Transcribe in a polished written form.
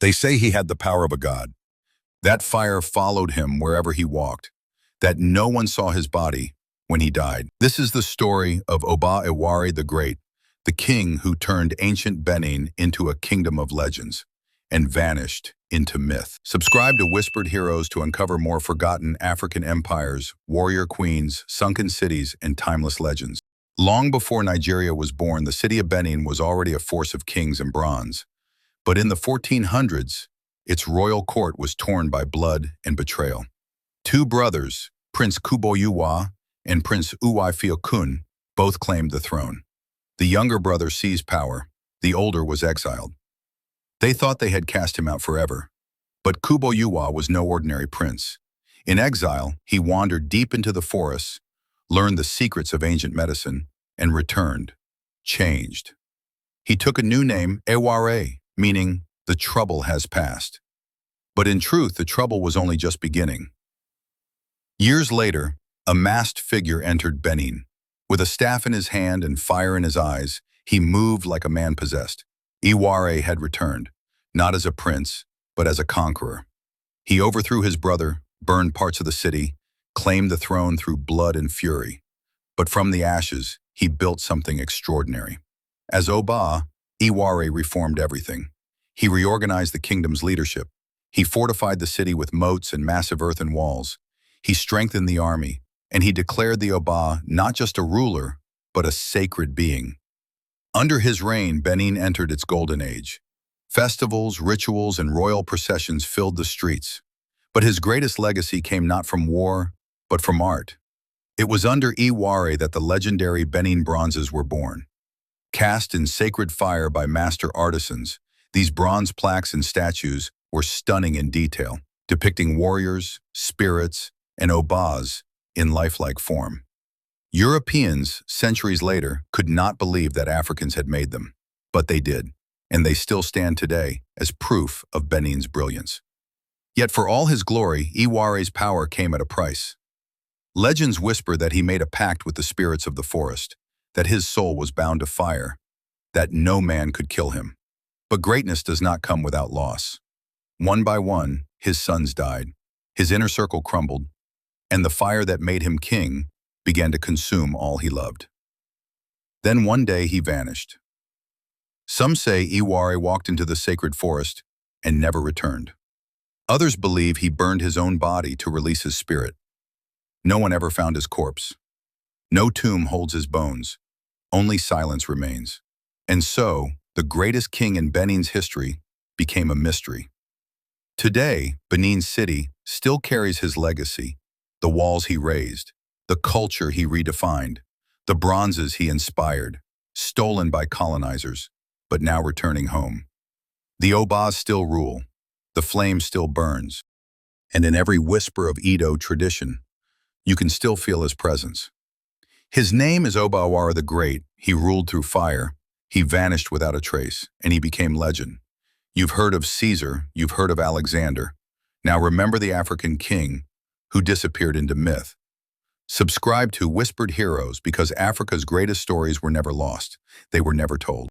They say he had the power of a god. That fire followed him wherever he walked, that no one saw his body when he died. This is the story of Oba Ewuare the Great, the king who turned ancient Benin into a kingdom of legends and vanished into myth. Subscribe to Whispered Heroes to uncover more forgotten African empires, warrior queens, sunken cities, and timeless legends. Long before Nigeria was born, the city of Benin was already a force of kings and bronze. But in the 1400s, its royal court was torn by blood and betrayal. Two brothers, Prince Oba Ewuare and Prince Ewuare, both claimed the throne. The younger brother seized power. The older was exiled. They thought they had cast him out forever. But Oba Ewuare was no ordinary prince. In exile, he wandered deep into the forests, learned the secrets of ancient medicine, and returned, changed. He took a new name, Ewuare, meaning the trouble has passed. But in truth, the trouble was only just beginning. Years later, a masked figure entered Benin. With a staff in his hand and fire in his eyes, he moved like a man possessed. Ewuare had returned, not as a prince, but as a conqueror. He overthrew his brother, burned parts of the city, claimed the throne through blood and fury. But from the ashes, he built something extraordinary. As Oba, Ewuare reformed everything. He reorganized the kingdom's leadership. He fortified the city with moats and massive earthen walls. He strengthened the army, and he declared the Oba not just a ruler, but a sacred being. Under his reign, Benin entered its golden age. Festivals, rituals, and royal processions filled the streets. But his greatest legacy came not from war, but from art. It was under Ewuare that the legendary Benin Bronzes were born. Cast in sacred fire by master artisans, these bronze plaques and statues were stunning in detail, depicting warriors, spirits, and Obas in lifelike form. Europeans, centuries later, could not believe that Africans had made them, but they did, and they still stand today as proof of Benin's brilliance. Yet for all his glory, Ewuare's power came at a price. Legends whisper that he made a pact with the spirits of the forest, that his soul was bound to fire, that no man could kill him. But greatness does not come without loss. One by one, his sons died, his inner circle crumbled, and the fire that made him king began to consume all he loved. Then one day he vanished. Some say Ewuare walked into the sacred forest and never returned. Others believe he burned his own body to release his spirit. No one ever found his corpse. No tomb holds his bones. Only silence remains. And so, the greatest king in Benin's history became a mystery. Today, Benin City still carries his legacy, the walls he raised, the culture he redefined, the bronzes he inspired, stolen by colonizers, but now returning home. The Obas still rule, the flame still burns, and in every whisper of Edo tradition, you can still feel his presence. His name is Oba Ewuare the Great. He ruled through fire. He vanished without a trace, and he became legend. You've heard of Caesar, you've heard of Alexander. Now remember the African king who disappeared into myth. Subscribe to Whispered Heroes because Africa's greatest stories were never lost. They were never told.